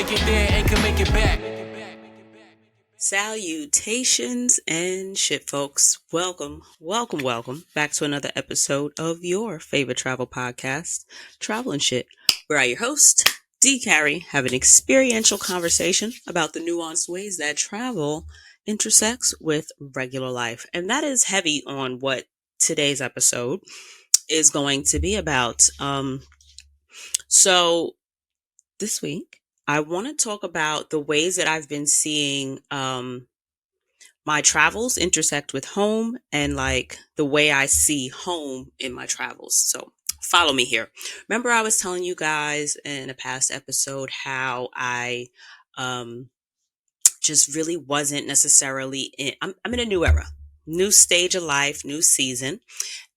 make it there and can make it back. Salutations and shit, folks. Welcome back to another episode of your favorite travel podcast, Travel and Shit, where I, your host, D. Carey, have an experiential conversation about the nuanced ways that travel intersects with regular life. And that is heavy on what today's episode is going to be about. So this week, I want to talk about the ways that I've been seeing my travels intersect with home and like the way I see home in my travels. So follow me here. Remember, I was telling you guys in a past episode how I um, just really wasn't necessarily I'm in a new era, new stage of life, new season.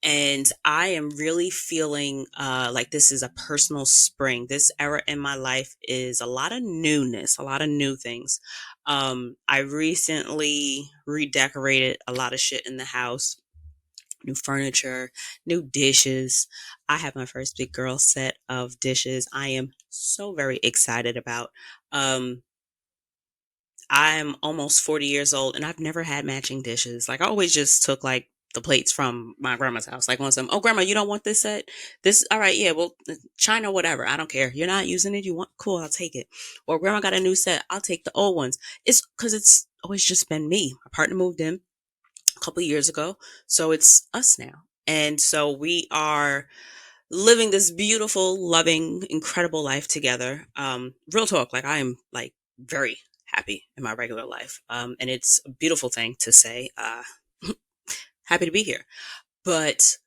And I am really feeling like this is a personal spring. This era in my life is a lot of newness, a lot of new things. I recently redecorated a lot of shit in the house, new furniture, new dishes. I have my first big girl set of dishes. I am so very excited about. Um, I'm almost 40 years old and I've never had matching dishes. Like I always just took like the plates from my grandma's house. Like on some, oh grandma, you don't want this set? This, all right, yeah, well, China, whatever. I don't care. You're not using it. You want, cool, I'll take it. Or grandma got a new set. I'll take the old ones. It's because it's always just been me. My partner moved in a couple of years ago. So it's us now. And so we are living this beautiful, loving, incredible life together. Real talk, like I am like very happy in my regular life. And it's a beautiful thing to say, happy to be here. But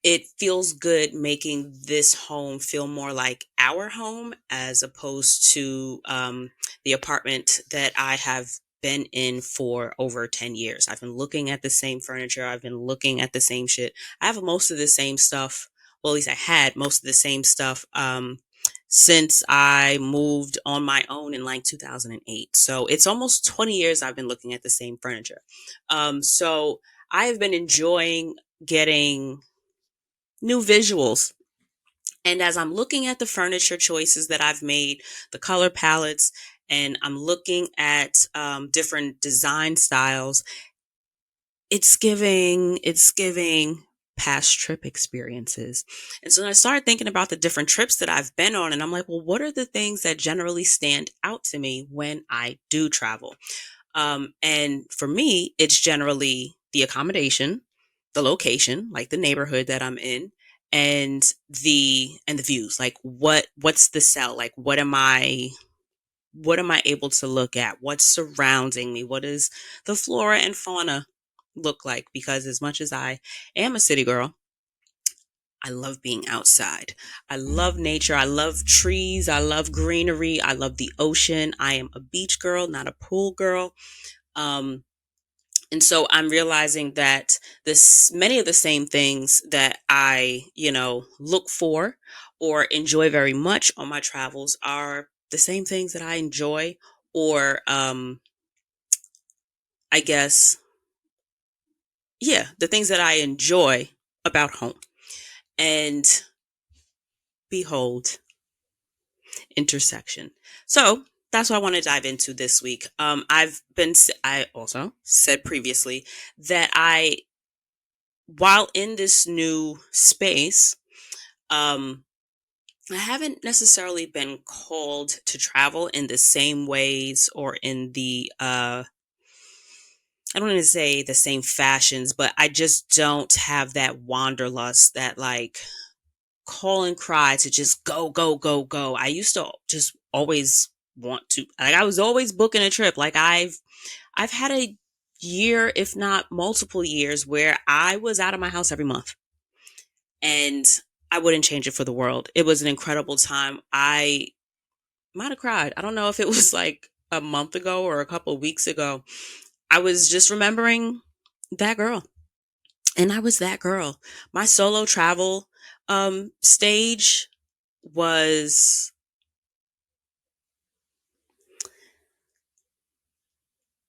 it feels good making this home feel more like our home as opposed to the apartment that I have been in for over 10 years. I've been looking at the same furniture. I've been looking at the same shit. I have most of the same stuff. Well, at least I had most of the same stuff since I moved on my own in like 2008. So it's almost 20 years I've been looking at the same furniture. So I have been enjoying getting new visuals. And as I'm looking at the furniture choices that I've made, the color palettes, and I'm looking at different design styles, it's giving past trip experiences. And so I started thinking about the different trips that I've been on, and I'm like, well, what are the things that generally stand out to me when I do travel? And for me, it's generally the accommodation, the location, like the neighborhood that I'm in, and the views. Like what's the sell? Like what am I able to look at? What's surrounding me? What does the flora and fauna look like? Because as much as I am a city girl, I love being outside. I love nature. I love trees. I love greenery. I love the ocean. I am a beach girl, not a pool girl. Um, and so I'm realizing that this many of the same things that I, look for or enjoy very much on my travels are the same things that I enjoy or I guess yeah, the things that I enjoy about home. And behold, intersection. So that's what I want to dive into this week. I also said previously that while in this new space, um, I haven't necessarily been called to travel in the same ways or in I don't want to say the same fashions, but I just don't have that wanderlust, that like call and cry to just go, go, go, go. I used to just always want to, like, I was always booking a trip. Like I've had a year, if not multiple years, where I was out of my house every month and I wouldn't change it for the world. It was an incredible time. I might have cried. I don't know if it was like a month ago or a couple of weeks ago. I was just remembering that girl. And I was that girl. My solo travel stage was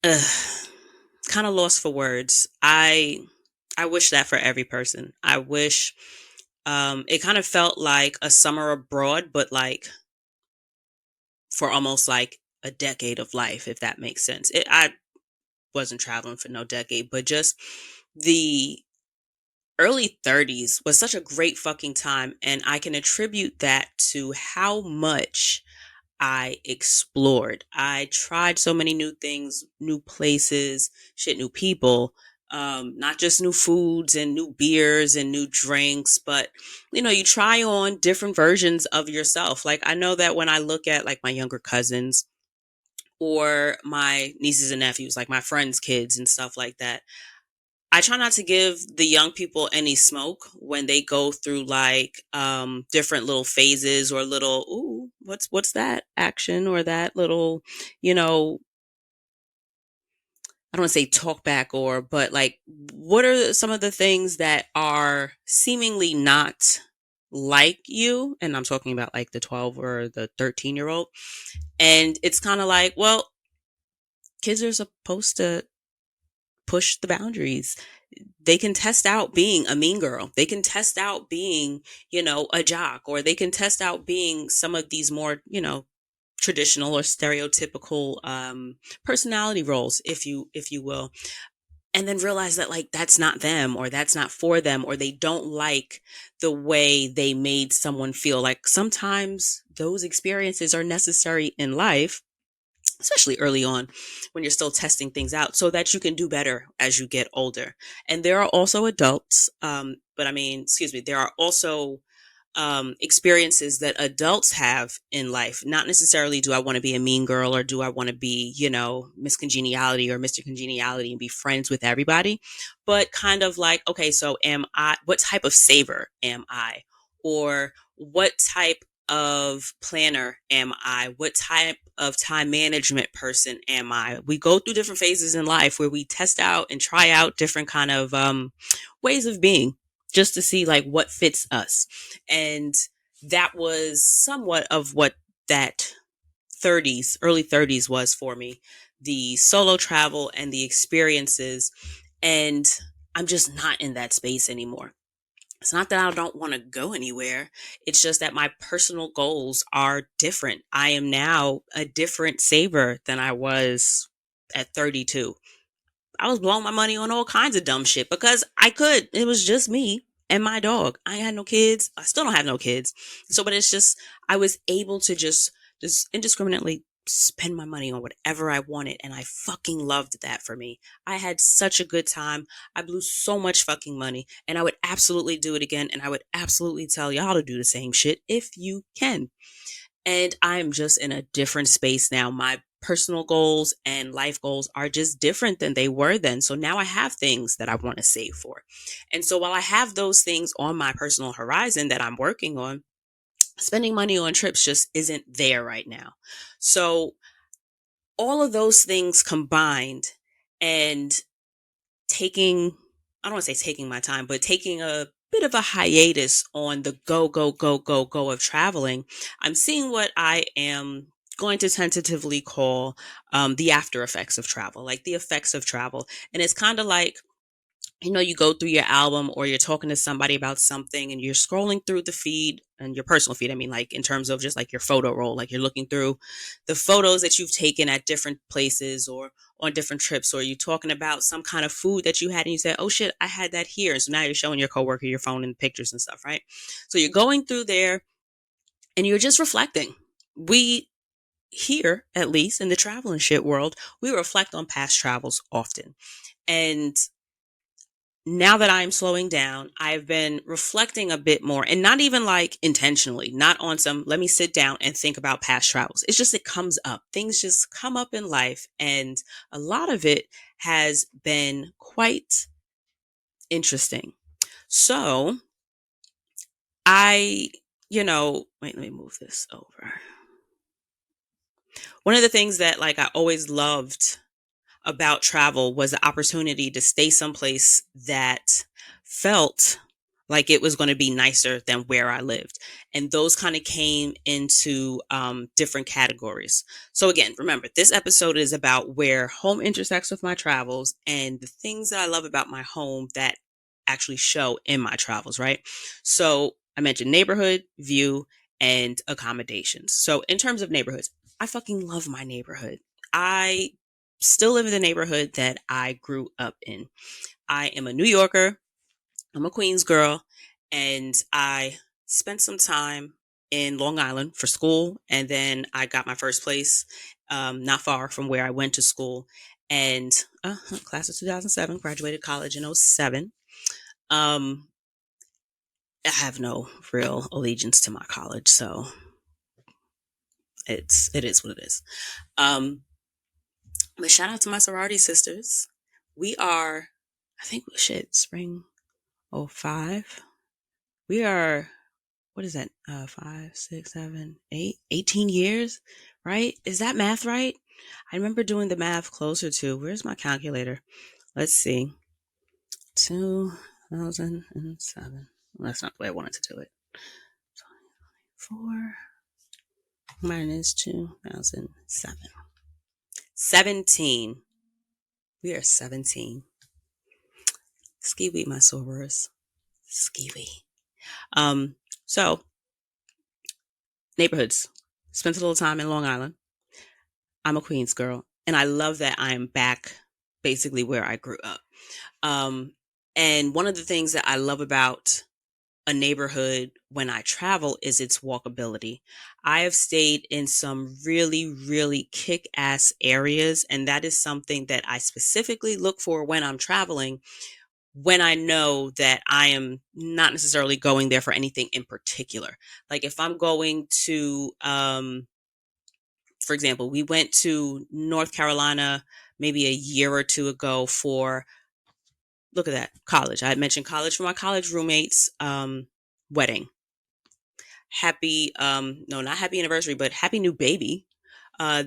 kind of lost for words. I wish that for every person. I wish it kind of felt like a summer abroad, but like for almost like a decade of life, if that makes sense. I wasn't traveling for no decade, but just the early 30s was such a great fucking time. And I can attribute that to how much I explored. I tried so many new things, new places, shit, new people. Not just new foods and new beers and new drinks, but you try on different versions of yourself. Like I know that when I look at like my younger cousins or my nieces and nephews, like my friends' kids and stuff like that, I try not to give the young people any smoke when they go through like different little phases or little ooh, what's that action or that little, you know, I don't want to say talk back or but like what are some of the things that are seemingly not like you? And I'm talking about like the 12 or the 13-year-old. And it's kind of like, well, kids are supposed to push the boundaries. They can test out being a mean girl. They can test out being, a jock, or they can test out being some of these more, traditional or stereotypical personality roles, if you will, and then realize that like that's not them or that's not for them or they don't like the way they made someone feel. Like sometimes those experiences are necessary in life, especially early on when you're still testing things out so that you can do better as you get older. And there are also adults, but I mean, excuse me, there are also experiences that adults have in life. Not necessarily do I want to be a mean girl or do I want to be, Miss Congeniality or Mr. Congeniality and be friends with everybody, but kind of like, okay, so what type of saver am I? Or what type of planner am I? What type of time management person am I? We go through different phases in life where we test out and try out different kind of ways of being just to see like what fits us. And that was somewhat of what that early 30s was for me, the solo travel and the experiences. And I'm just not in that space anymore. It's not that I don't want to go anywhere. It's just that my personal goals are different. I am now a different saver than I was at 32. I was blowing my money on all kinds of dumb shit because I could. It was just me and my dog. I ain't had no kids. I still don't have no kids. So, but it's just, I was able to just indiscriminately spend my money on whatever I wanted. And I fucking loved that for me. I had such a good time. I blew so much fucking money and I would absolutely do it again. And I would absolutely tell y'all to do the same shit if you can. And I'm just in a different space now. My personal goals and life goals are just different than they were then. So now I have things that I want to save for. And so while I have those things on my personal horizon that I'm working on, spending money on trips just isn't there right now. So all of those things combined and taking, I don't want to say taking my time, but taking a bit of a hiatus on the go, go, go, go, go of traveling, I'm seeing what I am going to tentatively call the after effects of travel, like the effects of travel. And it's kind of like, you go through your album or you're talking to somebody about something and you're scrolling through the feed and your personal feed. I mean, like in terms of just like your photo roll, like you're looking through the photos that you've taken at different places or on different trips, or you're talking about some kind of food that you had and you said, oh shit, I had that here. And so now you're showing your coworker your phone and pictures and stuff, right? So you're going through there and you're just reflecting. We here, at least in the travel and shit world, we reflect on past travels often. And now that I'm slowing down, I've been reflecting a bit more and not even like intentionally, not on some, let me sit down and think about past travels. It's just, it comes up. Things just come up in life. And a lot of it has been quite interesting. So I, wait, let me move this over. One of the things that like I always loved about travel was the opportunity to stay someplace that felt like it was going to be nicer than where I lived. And those kind of came into different categories. So again, remember, this episode is about where home intersects with my travels and the things that I love about my home that actually show in my travels, right? So I mentioned neighborhood, view, and accommodations. So in terms of neighborhoods, I fucking love my neighborhood. I still live in the neighborhood that I grew up in. I am a New Yorker. I'm a Queens girl, and I spent some time in Long Island for school, and then I got my first place not far from where I went to school. And class of 2007, graduated college in '07. Um, I have no real allegiance to my college, so it is what it is. Um, but shout out to my sorority sisters. We are, I think, shit, spring '05. We are, what is that? 18 years, right? Is that math right? I remember doing the math closer to, where's my calculator? Let's see. 2007. Well, that's not the way I wanted to do it. 4 minus 2007. 17. We are 17. Ski-wee, my sorors. Ski-wee. So neighborhoods. Spent a little time in Long Island. I'm a Queens girl, and I love that I'm back basically where I grew up. And one of the things that I love about a neighborhood when I travel is its walkability. I have stayed in some really, really kick ass areas, and that is something that I specifically look for when I'm traveling, when I know that I am not necessarily going there for anything in particular. Like if I'm going to, for example, we went to North Carolina maybe a year or two ago for, look at that, college. I had mentioned college, for my college roommate's wedding. Happy, no, not happy anniversary, but happy new baby. Uh,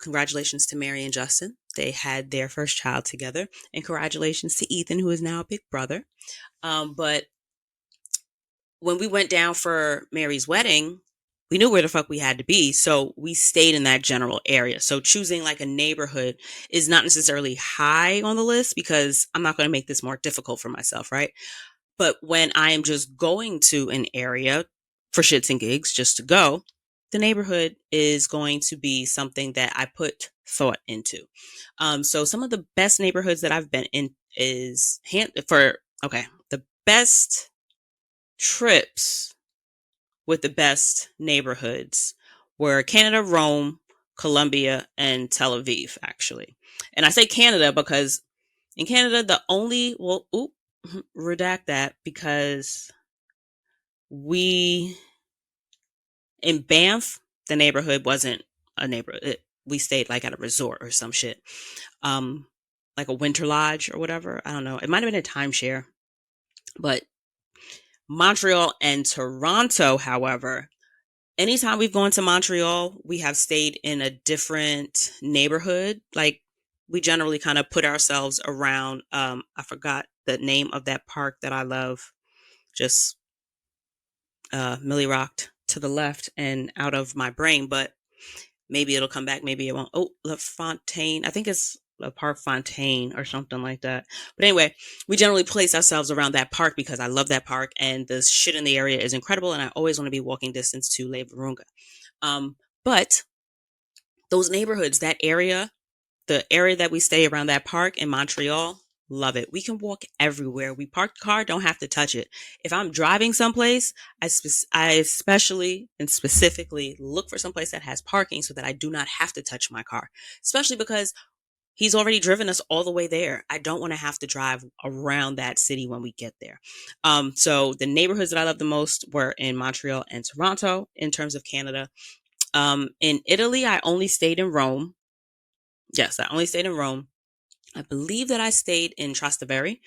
Congratulations to Mary and Justin. They had their first child together. And congratulations to Ethan, who is now a big brother. But when we went down for Mary's wedding, we knew where the fuck we had to be. So we stayed in that general area. So choosing like a neighborhood is not necessarily high on the list because I'm not going to make this more difficult for myself, right? But when I am just going to an area for shits and gigs, just to go, the neighborhood is going to be something that I put thought into. So some of the best neighborhoods that I've been in is the best trips with the best neighborhoods were Canada, Rome, Colombia, and Tel Aviv, actually. And I say Canada because in Canada, redact that, because we, in Banff, the neighborhood wasn't a neighborhood. We stayed like at a resort or some shit. Like a winter lodge or whatever. I don't know. It might have been a timeshare. But Montreal and Toronto, however, anytime we've gone to Montreal, we have stayed in a different neighborhood. Like we generally kind of put ourselves around, I forgot the name of that park that I love. Just Millie rocked to the left and out of my brain, but maybe it'll come back, maybe it won't. Oh, La Fontaine. I think it's a Park Fontaine or something like that. But anyway, we generally place ourselves around that park because I love that park and the shit in the area is incredible and I always want to be walking distance to Le Virunga. But those neighborhoods, that area, the area that we stay around that park in Montreal, love it. We can walk everywhere. We park the car, don't have to touch it. If I'm driving someplace, I especially and specifically look for someplace that has parking so that I do not have to touch my car, especially because he's already driven us all the way there. I don't want to have to drive around that city when we get there. So the neighborhoods that I love the most were in Montreal and Toronto in terms of Canada. In Italy, I only stayed in Rome. Yes, I only stayed in Rome. I believe that I stayed in Trastevere.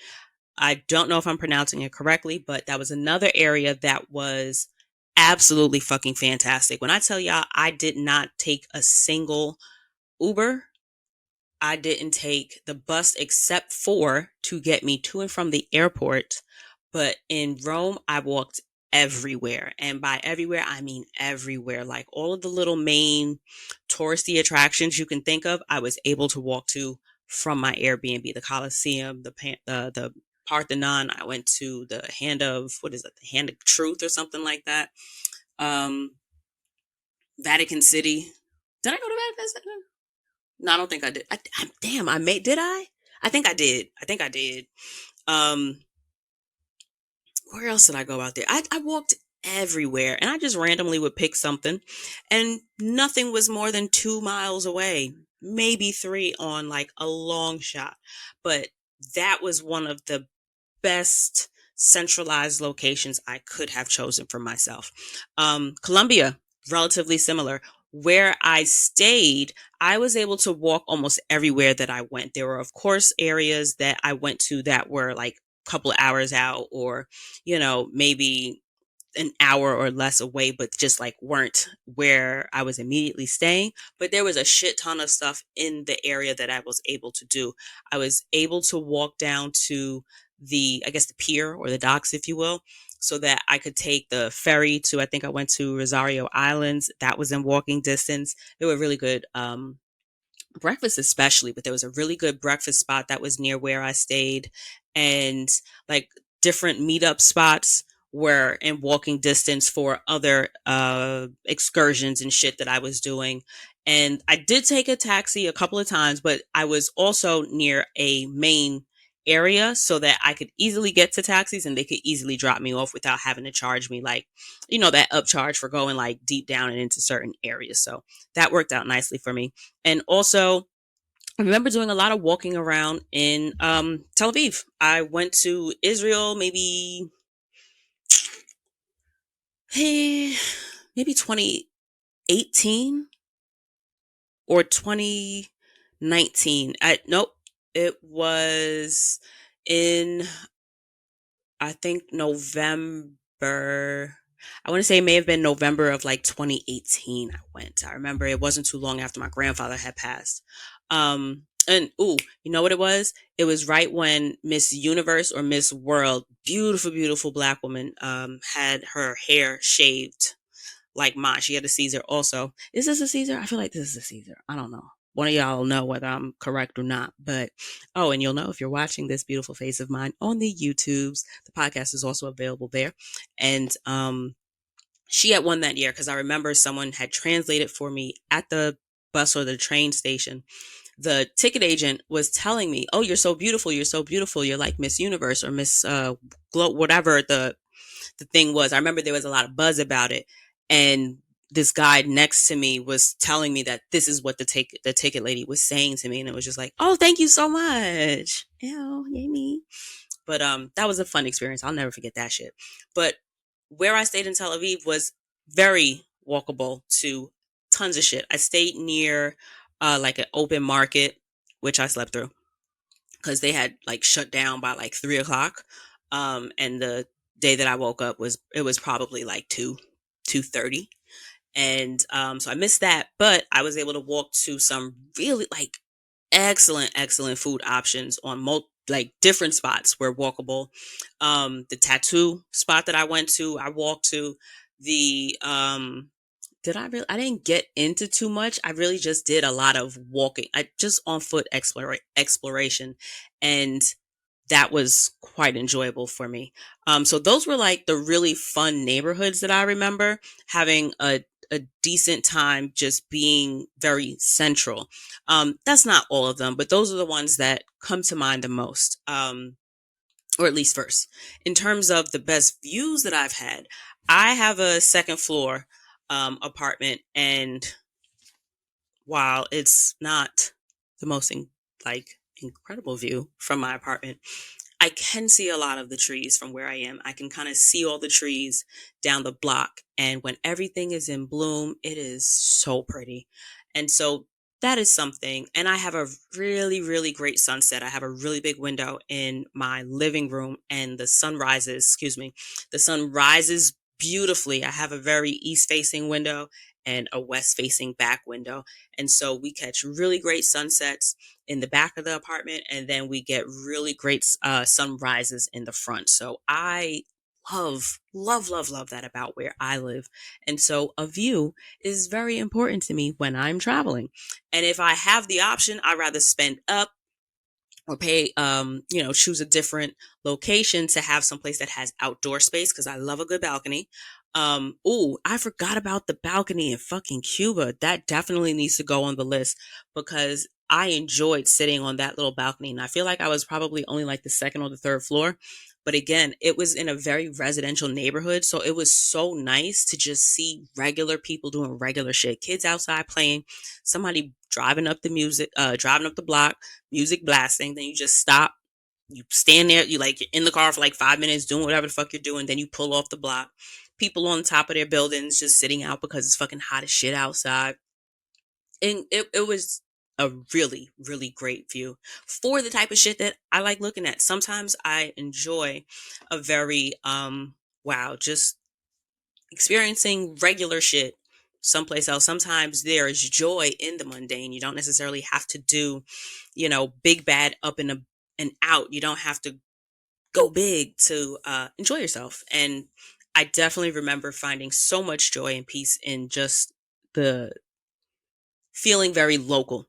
I don't know if I'm pronouncing it correctly, but that was another area that was absolutely fucking fantastic. When I tell y'all, I did not take a single Uber. I didn't take the bus except for to get me to and from the airport. But in Rome, I walked everywhere. And by everywhere, I mean everywhere. Like all of the little main touristy attractions you can think of, I was able to walk to from my Airbnb. The Colosseum, the Parthenon. I went to the the Hand of Truth or something like that. Um, Vatican City. Did I go to Manifest? No, I don't think I did. Damn, I made. Did I? I think I did. I think I did. Um, where else did I go out there? I walked everywhere, and I just randomly would pick something, and nothing was more than 2 miles away, maybe three on like a long shot. But that was one of the best centralized locations I could have chosen for myself. Columbia, relatively similar. Where I stayed, I was able to walk almost everywhere that I went. There were, of course, areas that I went to that were like a couple of hours out, or, maybe an hour or less away, but just like weren't where I was immediately staying. But there was a shit ton of stuff in the area that I was able to do. I was able to walk down to I guess, the pier or the docks, if you will, so that I could take the ferry to, I think I went to Rosario Islands. That was in walking distance. They were really good. Breakfast especially, but there was a really good breakfast spot that was near where I stayed, and like different meetup spots were in walking distance for other excursions and shit that I was doing. And I did take a taxi a couple of times, but I was also near a main area so that I could easily get to taxis and they could easily drop me off without having to charge me like, that upcharge for going like deep down and into certain areas. So that worked out nicely for me. And also, I remember doing a lot of walking around in Tel Aviv. I went to Israel maybe 2018 or 2019. Nope, it was in, I think, November. I want to say it may have been November of like 2018. I went. I remember it wasn't too long after my grandfather had passed. And ooh, you know what it was? It was right when Miss Universe or Miss World, beautiful, beautiful black woman, had her hair shaved like mine. She had a Caesar also. Is this a Caesar? I feel like this is a Caesar. I don't know. One of y'all will know whether I'm correct or not. But oh, and you'll know if you're watching this beautiful face of mine on the YouTubes. The podcast is also available there. And she had won that year because I remember someone had translated for me at the bus or the train station. The ticket agent was telling me, "Oh, you're so beautiful. You're so beautiful. You're like Miss Universe or Miss Glow, whatever the thing was." I remember there was a lot of buzz about it, and this guy next to me was telling me that this is what the ticket lady was saying to me, and it was just like, "Oh, thank you so much." Ew, yay me. But that was a fun experience. I'll never forget that shit. But where I stayed in Tel Aviv was very walkable to tons of shit. I stayed near like an open market, which I slept through because they had like shut down by like 3 o'clock. And the day that I woke up was probably like 2:30. And so I missed that, but I was able to walk to some really like excellent food options on like different spots were walkable. The tattoo spot that I went to, I walked to. The I didn't get into too much. I really just did a lot of walking. I just on foot exploration, and that was quite enjoyable for me. So those were like the really fun neighborhoods that I remember having a decent time just being very central. That's not all of them, but those are the ones that come to mind the most. Or at least first. In terms of the best views that I've had, I have a second floor apartment, and while it's not the most like incredible view from my apartment, I can see a lot of the trees from where I am. I can kind of see all the trees down the block. And when everything is in bloom, it is so pretty. And so that is something. And I have a really, really great sunset. I have a really big window in my living room, and the sun rises beautifully. I have a very east facing window and a west facing back window. And so we catch really great sunsets in the back of the apartment, and then we get really great sunrises in the front. So I love that about where I live. And so a view is very important to me when I'm traveling. And if I have the option, I'd rather spend up or pay, choose a different location to have some place that has outdoor space because I love a good balcony. Oh, I forgot about the balcony in fucking Cuba. That definitely needs to go on the list because I enjoyed sitting on that little balcony. And I feel like I was probably only like the second or the third floor. But again, it was in a very residential neighborhood. So it was so nice to just see regular people doing regular shit. Kids outside playing, somebody driving up the block, music blasting. Then you just stop, you stand there, you're in the car for like 5 minutes doing whatever the fuck you're doing, then you pull off the block. People on top of their buildings just sitting out because it's fucking hot as shit outside. And it was a really, really great view for the type of shit that I like looking at. Sometimes I enjoy a very wow, just experiencing regular shit someplace else. Sometimes there is joy in the mundane. You don't necessarily have to do, big bad up and out. You don't have to go big to enjoy yourself. And I definitely remember finding so much joy and peace in just the feeling very local.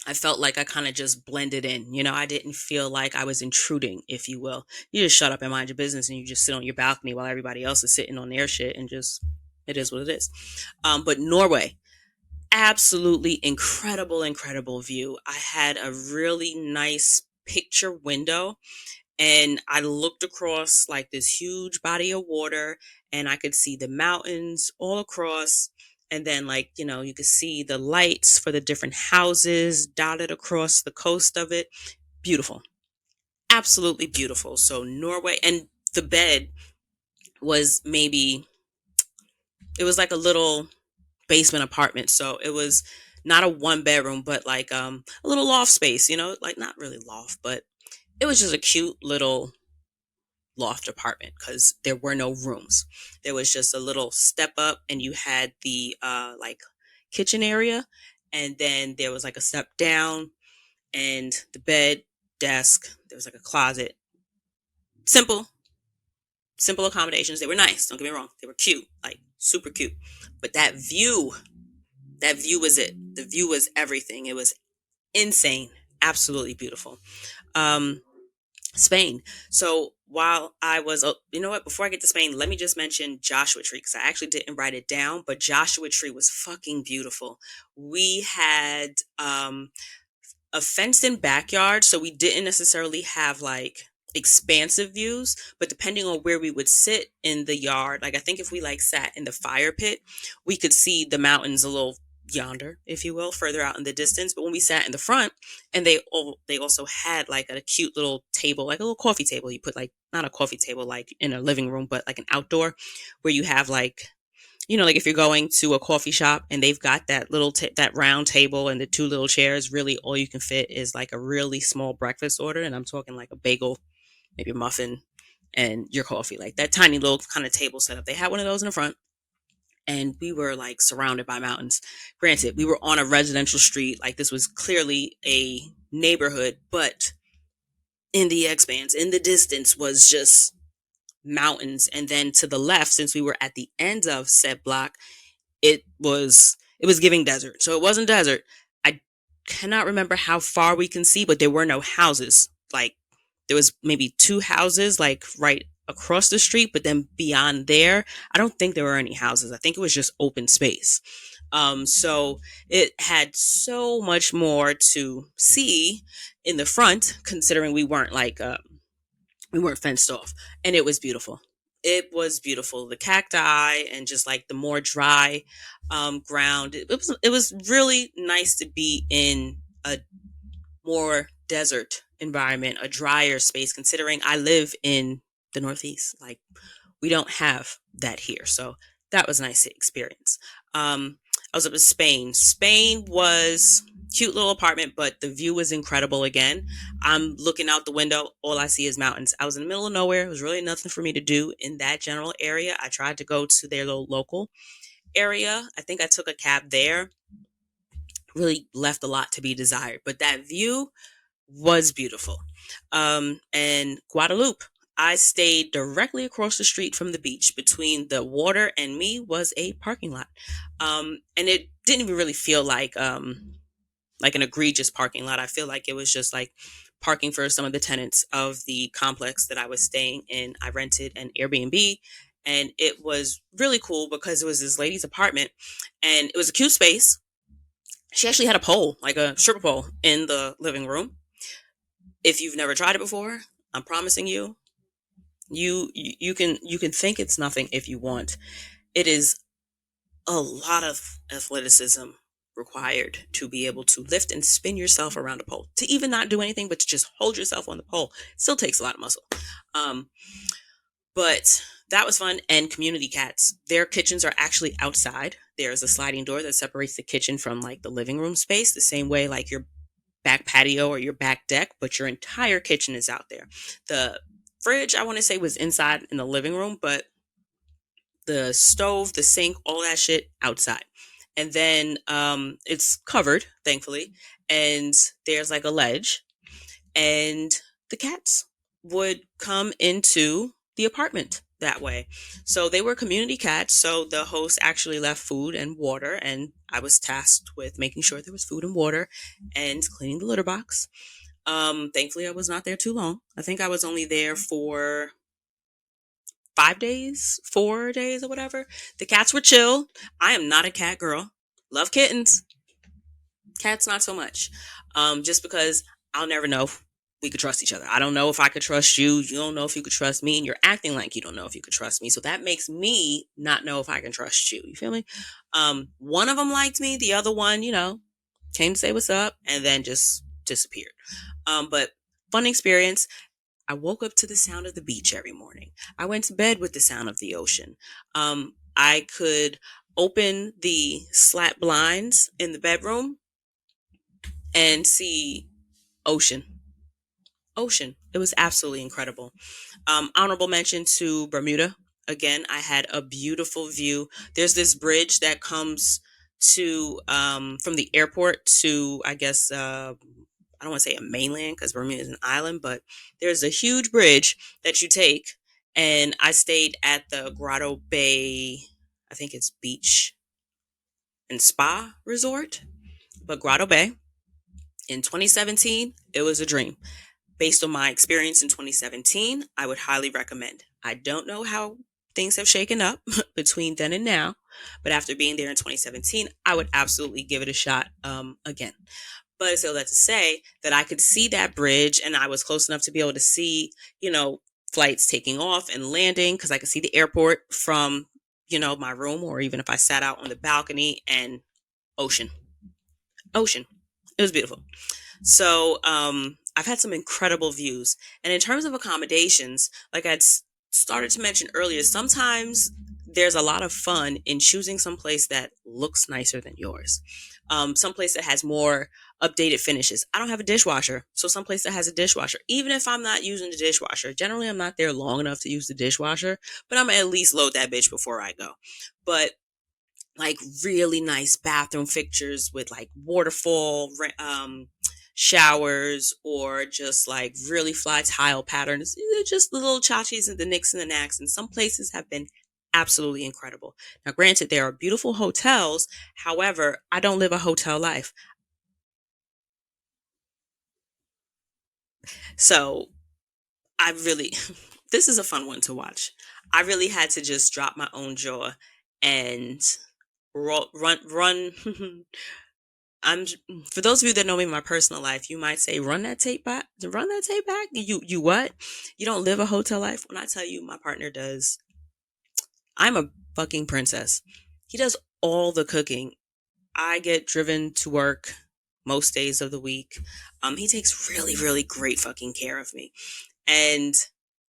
I felt like I kind of just blended in. I didn't feel like I was intruding, if you will. You just shut up and mind your business and you just sit on your balcony while everybody else is sitting on their shit and just, it is what it is. But Norway, absolutely incredible, incredible view. I had a really nice picture window and I looked across like this huge body of water and I could see the mountains all across. And then, like, you could see the lights for the different houses dotted across the coast of it. Beautiful. Absolutely beautiful. So, Norway, and the bed was it was like a little basement apartment. So, it was not a one bedroom, but like a little loft space, like not really loft, but it was just a cute little loft apartment because there were no rooms. There was just a little step up, and you had the like kitchen area, and then there was like a step down, and the bed, desk. There was like a closet. Simple, simple accommodations. They were nice. Don't get me wrong. They were cute, like super cute. But that view was it. The view was everything. It was insane. Absolutely beautiful. Um, Spain. So while I was, you know what? Before I get to Spain, let me just mention Joshua Tree because I actually didn't write it down, but Joshua Tree was fucking beautiful. We had a fenced in backyard, so we didn't necessarily have like expansive views, but depending on where we would sit in the yard, like I think if we like sat in the fire pit, we could see the mountains a little yonder, if you will, further out in the distance. But when we sat in the front, and they also had like a cute little table, like a little coffee table. You put like not a coffee table like in a living room, but like an outdoor where you have like like if you're going to a coffee shop and they've got that that round table and the two little chairs, really all you can fit is like a really small breakfast order. And I'm talking like a bagel, maybe a muffin, and your coffee, like that tiny little kind of table setup. They had one of those in the front, and we were like surrounded by mountains. Granted, we were on a residential street, like this was clearly a neighborhood, but in the expanse, in the distance, was just mountains. And then to the left, since we were at the end of said block, it was giving desert. So it wasn't desert. I cannot remember how far we can see, but there were no houses. Like there was maybe two houses like right across the street, but then beyond there, I don't think there were any houses. I think it was just open space. So it had so much more to see in the front, considering we weren't fenced off, and it was beautiful. It was beautiful. The cacti and just like the more dry ground. It was really nice to be in a more desert environment, a drier space. Considering I live in the Northeast, like we don't have that here, so that was a nice experience. I was up in Spain. Spain was cute little apartment, but the view was incredible again. I'm looking out the window, all I see is mountains. I was in the middle of nowhere. It was really nothing for me to do in that general area. I tried to go to their little local area. I think I took a cab there. Really left a lot to be desired, but that view was beautiful. And Guadeloupe, I stayed directly across the street from the beach. Between the water and me was a parking lot. And it didn't even really feel like an egregious parking lot. I feel like it was just like parking for some of the tenants of the complex that I was staying in. I rented an Airbnb, And it was really cool because it was this lady's apartment, and it was a cute space. She actually had a pole, like a stripper pole, in the living room. If you've never tried it before, I'm promising you, you can think it's nothing if you want. It is a lot of athleticism required to be able to lift and spin yourself around a pole. To even not do anything but to just hold yourself on the pole still takes a lot of muscle. Um, but that was fun. And community cats, their kitchens are actually outside. There's a sliding door that separates the kitchen from like the living room space, the same way like your back patio or your back deck, but your entire kitchen is out there. The fridge, I want to say, was inside in the living room, but the stove, the sink, all that shit outside. And then it's covered, thankfully, and there's like a ledge, and the cats would come into the apartment that way. So they were community cats. So the host actually left food and water, and I was tasked with making sure there was food and water and cleaning the litter box. Thankfully, I was not there too long. I think I was only there for 5 days, 4 days, or whatever. The cats were chill. I am not a cat girl. Love kittens. Cats, not so much. Just because I'll never know if we could trust each other. I don't know if I could trust you. You don't know if you could trust me. And you're acting like you don't know if you could trust me. So that makes me not know if I can trust you. You feel me? One of them liked me. The other one, came to say what's up and then just disappeared. But fun experience. I woke up to the sound of the beach every morning. I went to bed with the sound of the ocean. I could open the slat blinds in the bedroom and see ocean. Ocean. It was absolutely incredible. Honorable mention to Bermuda. Again, I had a beautiful view. There's this bridge that comes to from the airport to, I guess, I don't want to say a mainland because Bermuda is an island, but there's a huge bridge that you take. And I stayed at the Grotto Bay, I think it's beach and spa resort, but Grotto Bay in 2017, it was a dream. Based on my experience in 2017, I would highly recommend. I don't know how things have shaken up between then and now, but after being there in 2017, I would absolutely give it a shot again. But I say all that to say that I could see that bridge, and I was close enough to be able to see, flights taking off and landing because I could see the airport from, my room, or even if I sat out on the balcony, and ocean. Ocean. It was beautiful. So I've had some incredible views. And in terms of accommodations, like I'd started to mention earlier, sometimes there's a lot of fun in choosing some place that looks nicer than yours. Some place that has more updated finishes. I don't have a dishwasher, so some place that has a dishwasher. Even if I'm not using the dishwasher, generally I'm not there long enough to use the dishwasher, but I'm gonna at least load that bitch before I go. But like really nice bathroom fixtures with like waterfall showers, or just like really fly tile patterns. Just the little chachis and the nicks and the knacks. And some places have been absolutely incredible. Now, granted, there are beautiful hotels. However, I don't live a hotel life. So I really, this is a fun one to watch. I really had to just drop my own jaw and run. I'm For those of you that know me in my personal life, you might say, "Run that tape back, run that tape back." You what? You don't live a hotel life? When I tell you, my partner does. I'm a fucking princess. He does all the cooking. I get driven to work most days of the week. He takes really, really great fucking care of me, and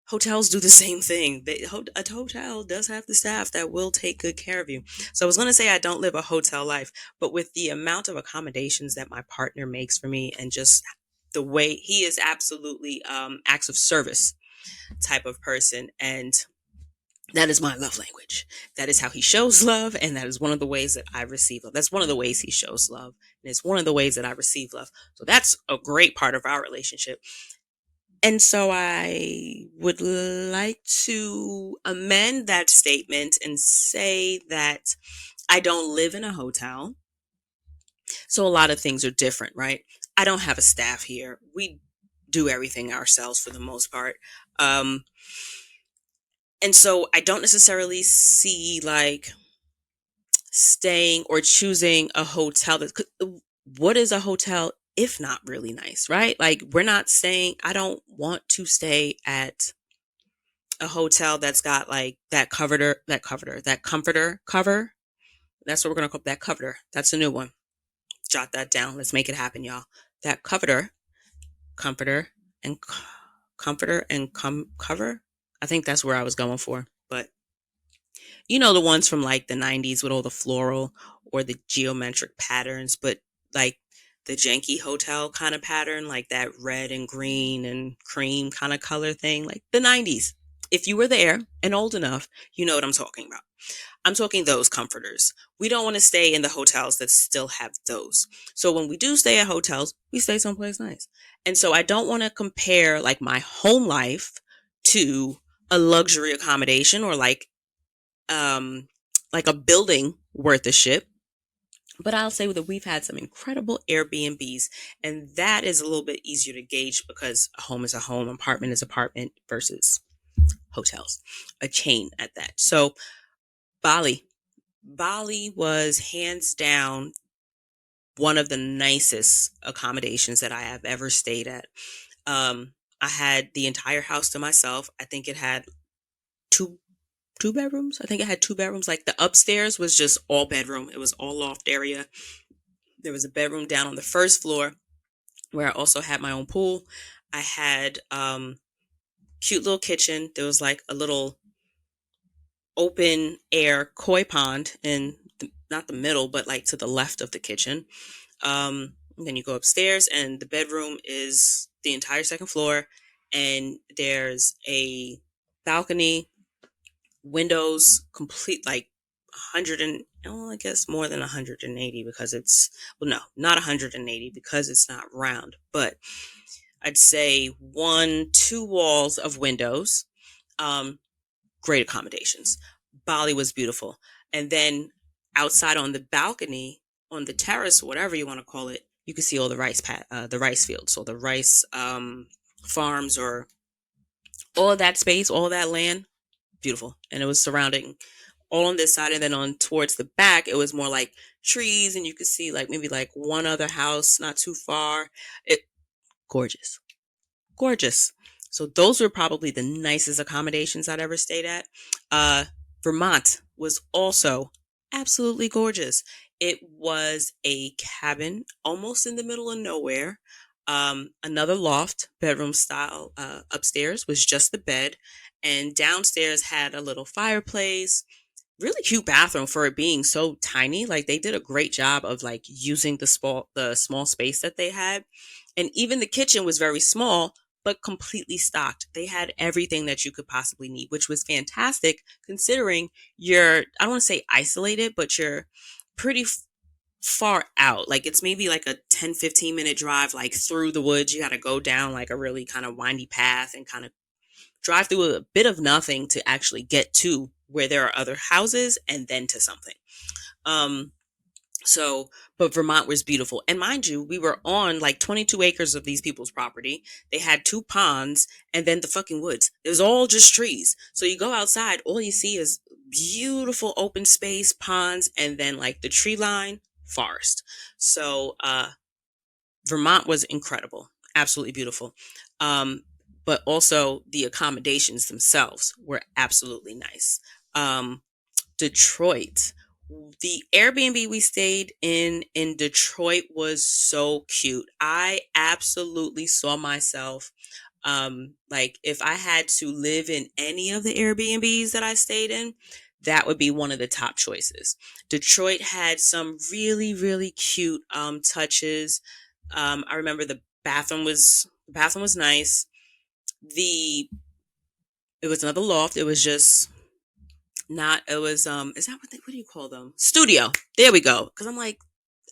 hotels do the same thing. A hotel does have the staff that will take good care of you. So I was going to say I don't live a hotel life, but with the amount of accommodations that my partner makes for me, and just the way he is absolutely acts of service type of person, and that is my love language. That is how he shows love, and that is one of the ways that I receive love. That's one of the ways he shows love, and it's one of the ways that I receive love. So that's a great part of our relationship. And so I would like to amend that statement and say that I don't live in a hotel. So a lot of things are different, right? I don't have a staff here. We do everything ourselves for the most part. Um, And so I don't necessarily see like staying or choosing a hotel that what is a hotel if not really nice, right? Like we're not staying I don't want to stay at a hotel that's got like that comforter cover. That's what we're gonna call that comforter. That's a new one. Jot that down. Let's make it happen, y'all. That comforter, and comforter and cover. I think that's where I was going for. But you know the ones from like the 90s with all the floral or the geometric patterns, but like the janky hotel kind of pattern, like that red and green and cream kind of color thing, like the 90s. If you were there and old enough, you know what I'm talking about. I'm talking those comforters. We don't want to stay in the hotels that still have those. So when we do stay at hotels, we stay someplace nice. And so I don't want to compare like my home life to a luxury accommodation or um like a building worth a ship. But I'll say that we've had some incredible Airbnbs, and that is a little bit easier to gauge because a home is a home, apartment is apartment versus hotels, a chain at that. So Bali. Bali was hands down one of the nicest accommodations that I have ever stayed at. I had the entire house to myself. I think it had two two bedrooms. I think it had two bedrooms. Like the upstairs was just all bedroom. It was all loft area. There was a bedroom down on the first floor where I also had my own pool. I had cute little kitchen. There was like a little open air koi pond in not the middle, but like to the left of the kitchen. Then you go upstairs, and the bedroom is the entire second floor, and there's a balcony, windows, complete like 100 and oh, I guess more than 180 because it's well, no, not 180 because it's not round, but I'd say one, two walls of windows. Um, Great accommodations. Bali was beautiful. And then outside on the balcony, on the terrace, whatever you want to call it, you can see all the rice fields, or the rice farms, or all of that space, all of that land. Beautiful, and it was surrounding all on this side, and then on towards the back, it was more like trees, and you could see like maybe like one other house not too far. It gorgeous. Gorgeous. So those were probably the nicest accommodations I'd ever stayed at. Uh, Vermont was also absolutely gorgeous. It was a cabin almost in the middle of nowhere. Another loft, bedroom style. Upstairs was just the bed, and downstairs had a little fireplace, really cute bathroom for it being so tiny. Like they did a great job of like using the small space that they had. And even the kitchen was very small but completely stocked. They had everything that you could possibly need, which was fantastic considering you're I don't want to say isolated, but you're pretty far out. Like it's maybe like a 10-15 minute drive like through the woods. You got to go down like a really kind of windy path and kind of drive through a bit of nothing to actually get to where there are other houses and then to something. Um, so, but Vermont was beautiful. And mind you, we were on like 22 acres of these people's property. They had two ponds and then the fucking woods. It was all just trees. So you go outside, all you see is beautiful open space, ponds, and then like the tree line, forest. So, Vermont was incredible, absolutely beautiful. Um, but also the accommodations themselves were absolutely nice. Um, Detroit, the Airbnb we stayed in Detroit was so cute. I absolutely saw myself. Like if I had to live in any of the Airbnbs that I stayed in, that would be one of the top choices. Detroit had some really, really cute touches. I remember the bathroom was nice. The It was another loft. It was just not. It was Is that what do you call them? Studio. There we go. Because I'm like,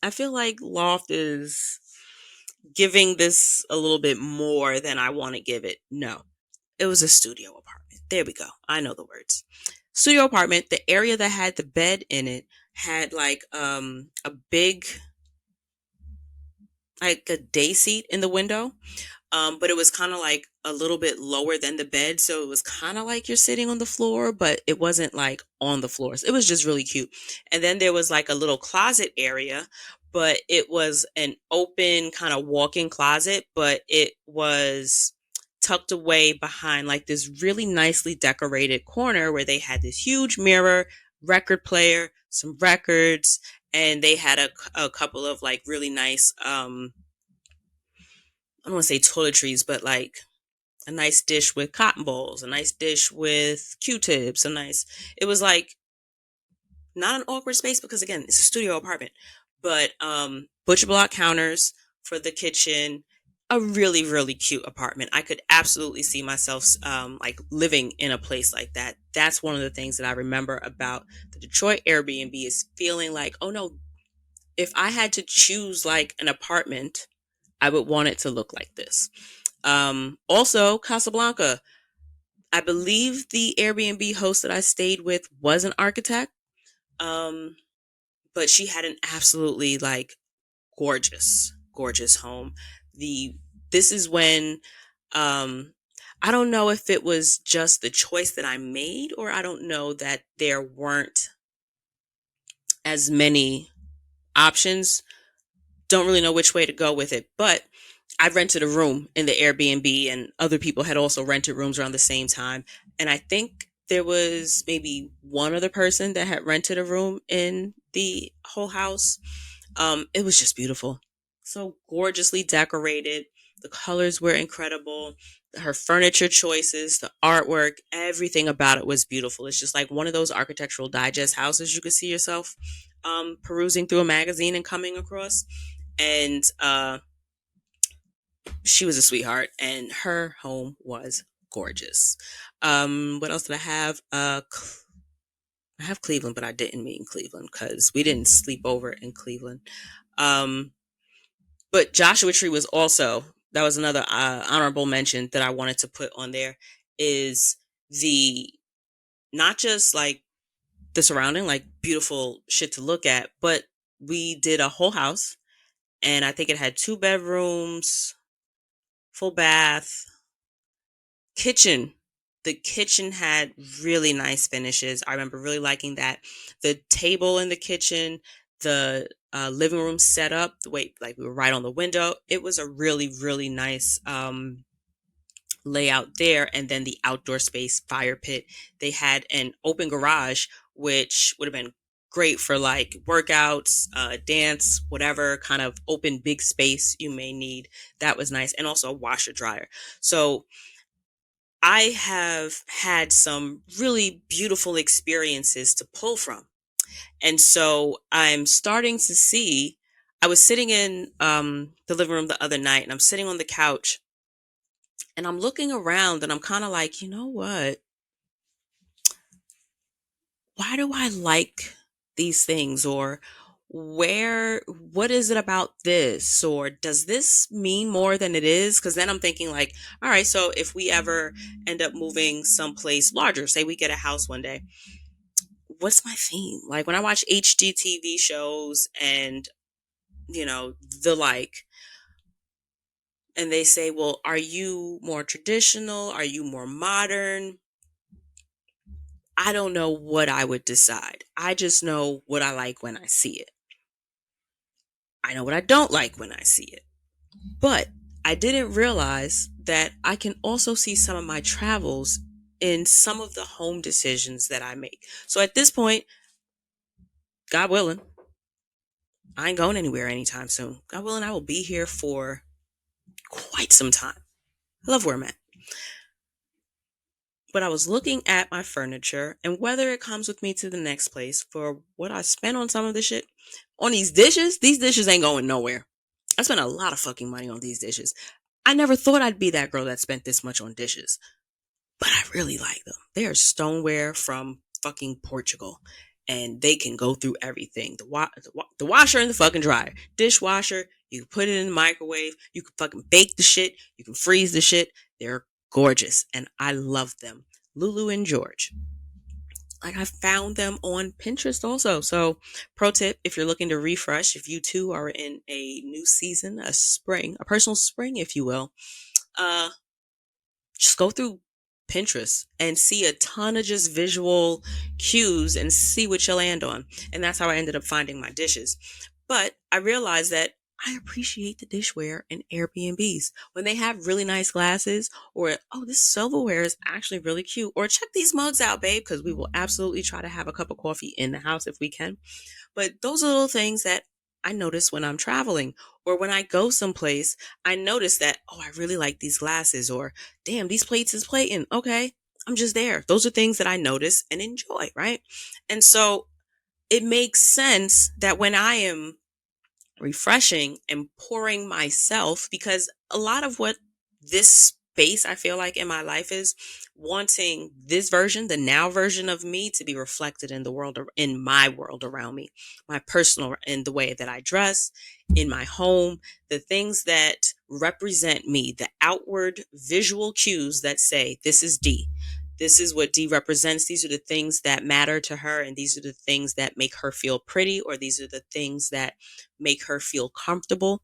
I feel like loft is giving this a little bit more than I want to give it. No, it was a studio apartment. There we go. I know the words. Studio apartment. The area that had the bed in it had like a big like a day seat in the window. but it was kind of like a little bit lower than the bed. So it was kind of like you're sitting on the floor, but it wasn't like on the floors. It was just really cute. And then there was like a little closet area, but it was an open kind of walk-in closet, but it was tucked away behind like this really nicely decorated corner where they had this huge mirror, record player, some records, and they had a couple of like really nice I don't want to say toiletries, but like a nice dish with cotton balls, a nice dish with Q-tips, it was like not an awkward space because again, it's a studio apartment, but butcher block counters for the kitchen, a really, really cute apartment. I could absolutely see myself like living in a place like that. That's one of the things that I remember about the Detroit Airbnb is feeling like, oh no, if I had to choose like an apartment, I would want it to look like this. Also, Casablanca. I believe the Airbnb host that I stayed with was an architect, um, but she had an absolutely like gorgeous, gorgeous home. The This is when um, I don't know if it was just the choice that I made, or I don't know that there weren't as many options. Don't really know which way to go with it, but I rented a room in the Airbnb and other people had also rented rooms around the same time. And I think there was maybe one other person that had rented a room in the whole house. It was just beautiful. So gorgeously decorated. The colors were incredible. Her furniture choices, the artwork, everything about it was beautiful. It's just like one of those architectural digest houses you could see yourself perusing through a magazine and coming across. And she was a sweetheart and her home was gorgeous. What else did I have? I have Cleveland, but I didn't mean Cleveland because we didn't sleep over in Cleveland. Um, but Joshua Tree was also, that was another honorable mention that I wanted to put on there is the, not just like the surrounding, like beautiful shit to look at, but we did a whole house and I think it had 2 bedrooms, full bath, kitchen. The kitchen had really nice finishes. I remember really liking that. The table in the kitchen, the living room setup, the way like we were right on the window. It was a really, really nice layout there. And then the outdoor space, fire pit. They had an open garage, which would have been great for like workouts, dance, whatever kind of open big space you may need. That was nice. And also a washer dryer. So I have had some really beautiful experiences to pull from. And so I'm starting to see, I was sitting in the living room the other night and I'm sitting on the couch and I'm looking around and I'm kind of like, you know what? Why do I like these things? Or what is it about this? Or does this mean more than it is? Because then I'm thinking, like, all right, so if we ever end up moving someplace larger, say we get a house one day, what's my theme? Like when I watch HGTV shows and, the like, and they say, well, are you more traditional? Are you more modern? I don't know what I would decide. I just know what I like when I see it. I know what I don't like when I see it. But I didn't realize that I can also see some of my travels in some of the home decisions that I make. So at this point, God willing, I ain't going anywhere anytime soon. God willing, I will be here for quite some time. I love where I'm at. But I was looking at my furniture and whether it comes with me to the next place for what I spent on some of the shit. On these dishes ain't going nowhere. I spent a lot of fucking money on these dishes. I never thought I'd be that girl that spent this much on dishes, but I really like them. They are stoneware from fucking Portugal, and they can go through everything. The washer and the fucking dryer, dishwasher. You can put it in the microwave. You can fucking bake the shit. You can freeze the shit. They're gorgeous, and I love them. Lulu and George. Like I found them on Pinterest also. So, pro tip: if you're looking to refresh, if you too are in a new season, a personal spring, if you will, uh just go through Pinterest and see a ton of just visual cues and see what you land on. And that's how I ended up finding my dishes. But I realized that I appreciate the dishware in Airbnbs when they have really nice glasses, or, oh, this silverware is actually really cute, or check these mugs out, babe, because we will absolutely try to have a cup of coffee in the house if we can. But those are little things that I notice when I'm traveling, or when I go someplace, I notice that, oh, I really like these glasses, or damn, these plates is plating. Okay. I'm just there. Those are things that I notice and enjoy. Right. And so it makes sense that when I am refreshing and pouring myself, because a lot of what this space I feel like in my life is wanting this version, the now version of me, to be reflected in the world, in my world around me, my personal, in the way that I dress, in my home, the things that represent me, the outward visual cues that say, this is D. This is what D represents. These are the things that matter to her, and these are the things that make her feel pretty, or these are the things that make her feel comfortable.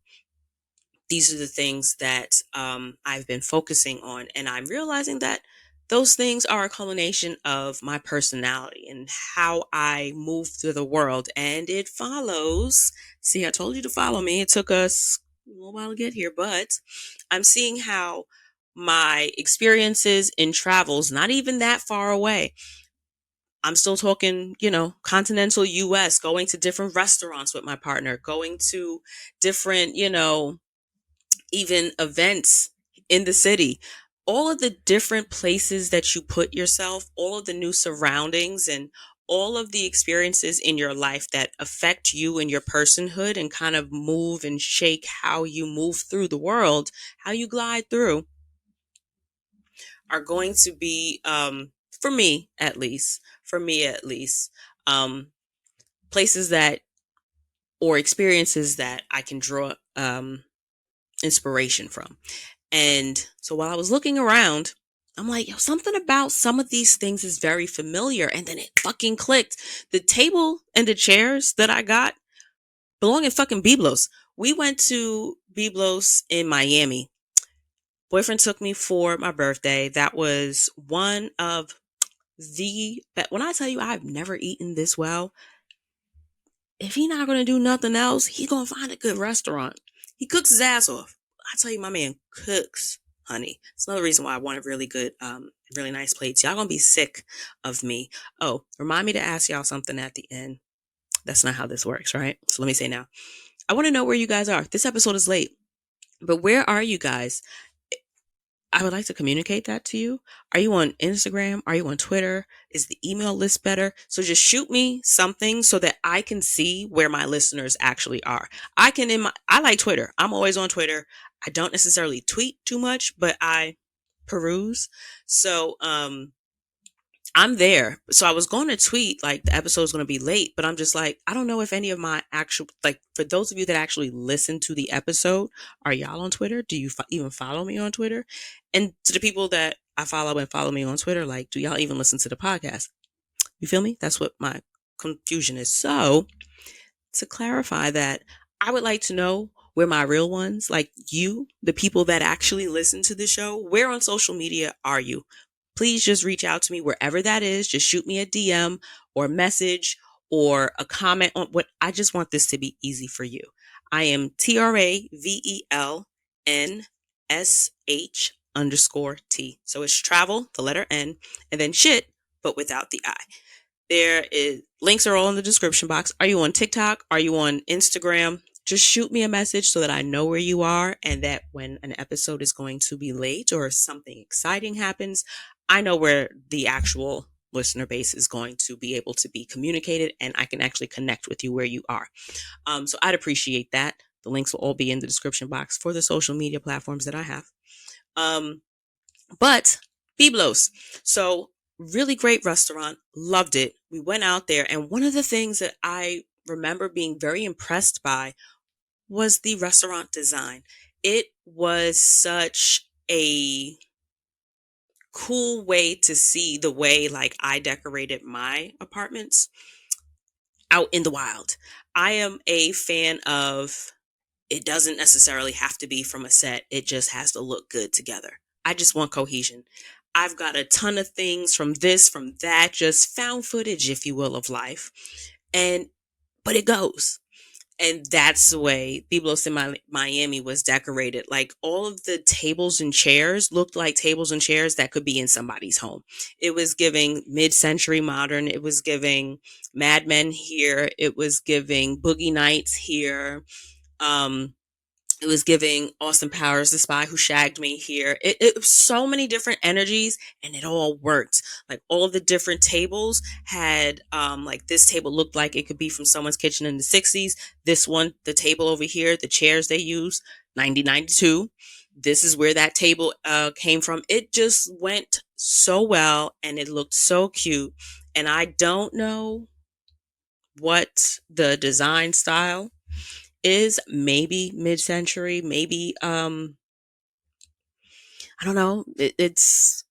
These are the things that I've been focusing on. And I'm realizing that those things are a culmination of my personality and how I move through the world. And it follows. See, I told you to follow me. It took us a little while to get here, but I'm seeing how my experiences in travels, not even that far away, I'm still talking, continental US, going to different restaurants with my partner, going to different, even events in the city. All of the different places that you put yourself, all of the new surroundings, and all of the experiences in your life that affect you and your personhood and kind of move and shake how you move through the world, how you glide through, are going to be, for me at least, um, places that, or experiences that I can draw inspiration from. And so while I was looking around, I'm like, yo, something about some of these things is very familiar. And then it fucking clicked. The table and the chairs that I got belong in fucking Biblos. We went to Biblos in Miami. Boyfriend took me for my birthday. That was one of but when I tell you I've never eaten this well, if he not gonna do nothing else, he gonna find a good restaurant. He cooks his ass off. I tell you, my man cooks, honey. It's another reason why I want a really good, really nice plates. Y'all gonna be sick of me. Oh, remind me to ask y'all something at the end. That's not how this works, right? So let me say now. I want to know where you guys are. This episode is late, but where are you guys? I would like to communicate that to you. Are you on Instagram? Are you on Twitter? Is the email list better? So just shoot me something so that I can see where my listeners actually are. I like Twitter. I'm always on Twitter. I don't necessarily tweet too much, but I peruse. So, I'm there. So I was going to tweet like the episode is going to be late, but I'm just like, I don't know if any of my actual, like, for those of you that actually listen to the episode, are y'all on Twitter? Do you even follow me on Twitter? And to the people that I follow and follow me on Twitter, like, do y'all even listen to the podcast? You feel me? That's what my confusion is. So to clarify that, I would like to know where my real ones, like you, the people that actually listen to the show, where on social media are you? Please just reach out to me wherever that is. Just shoot me a DM or a message or a comment on what. I just want this to be easy for you. I am TRAVELNSH _ T. So it's travel, the letter N, and then shit, but without the I. There is links are all in the description box. Are you on TikTok? Are you on Instagram? Just shoot me a message so that I know where you are, and that when an episode is going to be late or something exciting happens, I know where the actual listener base is going to be able to be communicated, and I can actually connect with you where you are. So I'd appreciate that. The links will all be in the description box for the social media platforms that I have. But Biblos. So really great restaurant. Loved it. We went out there, and one of the things that I remember being very impressed by was the restaurant design. It was such a cool way to see the way like I decorated my apartments out in the wild. I am a fan of It doesn't necessarily have to be from a set. It just has to look good together. I just want cohesion. I've got a ton of things from this, from that, just found footage, if you will, of life. And, but it goes. And that's the way Biblos in Miami was decorated. Like all of the tables and chairs looked like tables and chairs that could be in somebody's home. It was giving mid-century modern. It was giving Mad Men here. It was giving Boogie Nights here. Um, it was giving Austin Powers, the spy who shagged me here. It was so many different energies and it all worked. Like all of the different tables had, like this table looked like it could be from someone's kitchen in the 60s. This one, the table over here, the chairs they use, 1992. This is where that table came from. It just went so well and it looked so cute. And I don't know what the design style is, maybe mid-century, maybe I don't know. It's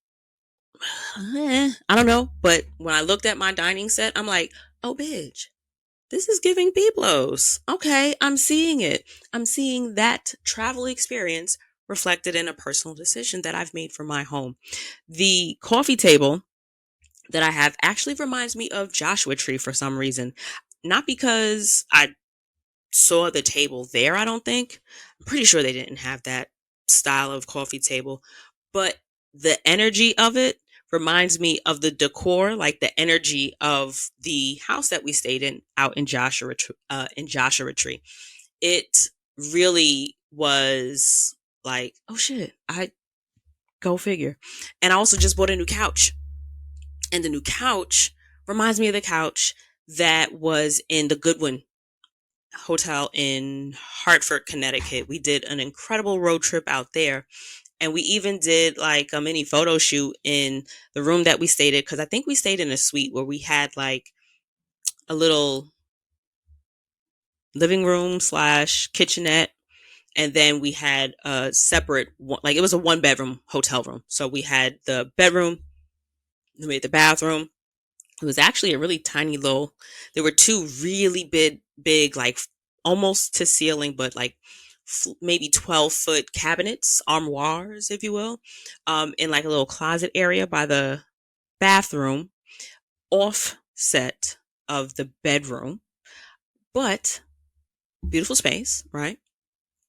I don't know, but when I looked at my dining set, I'm like, "Oh, bitch, this is giving Biblos." Okay, I'm seeing it. I'm seeing that travel experience reflected in a personal decision that I've made for my home. The coffee table that I have actually reminds me of Joshua Tree for some reason. Not because I saw the table there, I don't think. I'm pretty sure they didn't have that style of coffee table, but the energy of it reminds me of the decor, like the energy of the house that we stayed in out in Joshua Tree. It really was like, oh shit, I go figure. And I also just bought a new couch, and the new couch reminds me of the couch that was in the Goodwin hotel in Hartford, Connecticut. We did an incredible road trip out there. And we even did like a mini photo shoot in the room that we stayed in. Cause I think we stayed in a suite where we had like a little living room slash kitchenette. And then we had a separate, like it was a 1 bedroom hotel room. So we had the bedroom, we had the bathroom. It was actually a really tiny little, there were two really big, like almost to ceiling, but like maybe 12-foot cabinets, armoires, if you will, in like a little closet area by the bathroom, offset of the bedroom, but beautiful space, right?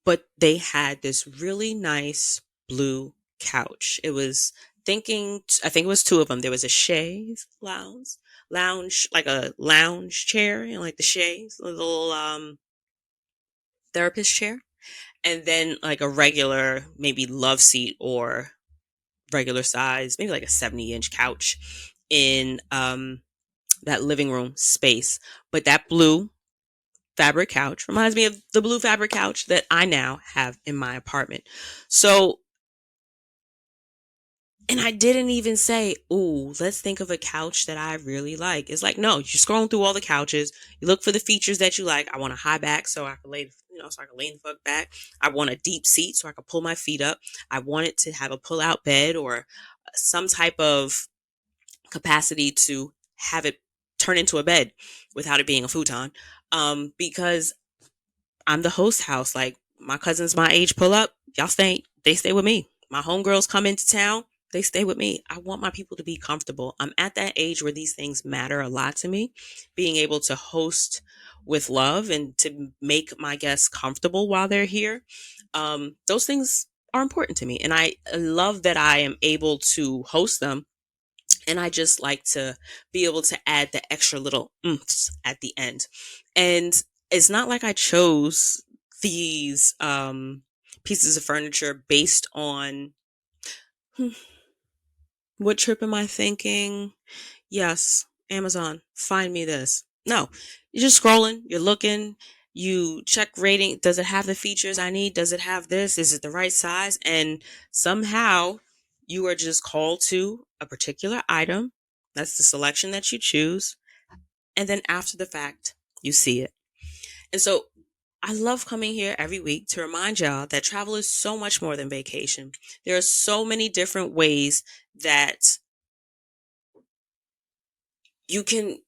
But they had this really nice blue couch. It was I think it was two of them. There was a chaise lounge, like a lounge chair, like the chaise, a little therapist chair, and then like a regular, maybe love seat or regular size, maybe like a 70-inch couch in that living room space. But that blue fabric couch reminds me of the blue fabric couch that I now have in my apartment. So, and I didn't even say, "Ooh, let's think of a couch that I really like." It's like, no, you're scrolling through all the couches. You look for the features that you like. I want a high back so I can so I can lean the fuck back. I want a deep seat so I can pull my feet up. I want it to have a pull out bed or some type of capacity to have it turn into a bed without it being a futon. Because I'm the host house. Like my cousins my age pull up, they stay with me. My homegirls come into town, they stay with me. I want my people to be comfortable. I'm at that age where these things matter a lot to me. Being able to host with love and to make my guests comfortable while they're here. Those things are important to me. And I love that I am able to host them, and I just like to be able to add the extra little oomphs at the end. And it's not like I chose these pieces of furniture based on what trip am I thinking? Yes, Amazon, find me this. No, you're just scrolling, you're looking, you check rating. Does it have the features I need? Does it have this? Is it the right size? And somehow you are just called to a particular item. That's the selection that you choose. And then after the fact, you see it. And so I love coming here every week to remind y'all that travel is so much more than vacation. There are so many different ways that you can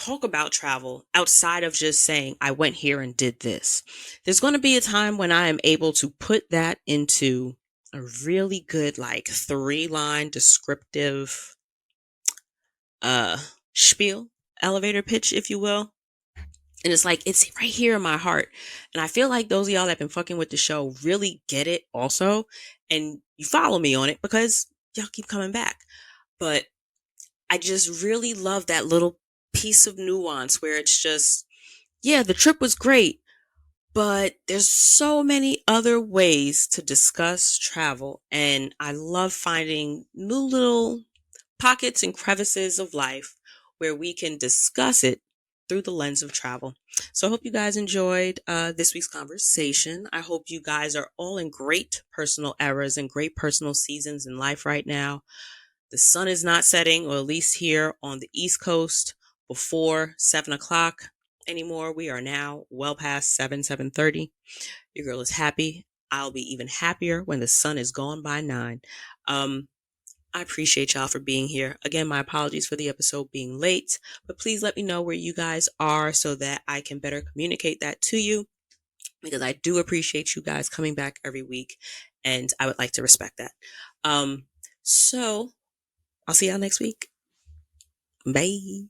talk about travel outside of just saying, I went here and did this. There's going to be a time when I am able to put that into a really good, like 3 line descriptive uh, spiel, elevator pitch, if you will. And it's like, it's right here in my heart. And I feel like those of y'all that have been fucking with the show really get it also. And you follow me on it because y'all keep coming back. But I just really love that little piece of nuance where it's just, yeah, the trip was great, but there's so many other ways to discuss travel. And I love finding new little pockets and crevices of life where we can discuss it through the lens of travel. So I hope you guys enjoyed this week's conversation. I hope you guys are all in great personal eras and great personal seasons in life right now. The sun is not setting, or at least here on the East Coast, before 7 o'clock anymore. We are now well past 7:30. Your girl is happy. I'll be even happier when the sun is gone by 9. I appreciate y'all for being here. Again, my apologies for the episode being late, but please let me know where you guys are so that I can better communicate that to you, because I do appreciate you guys coming back every week and I would like to respect that. So I'll see y'all next week. Bye.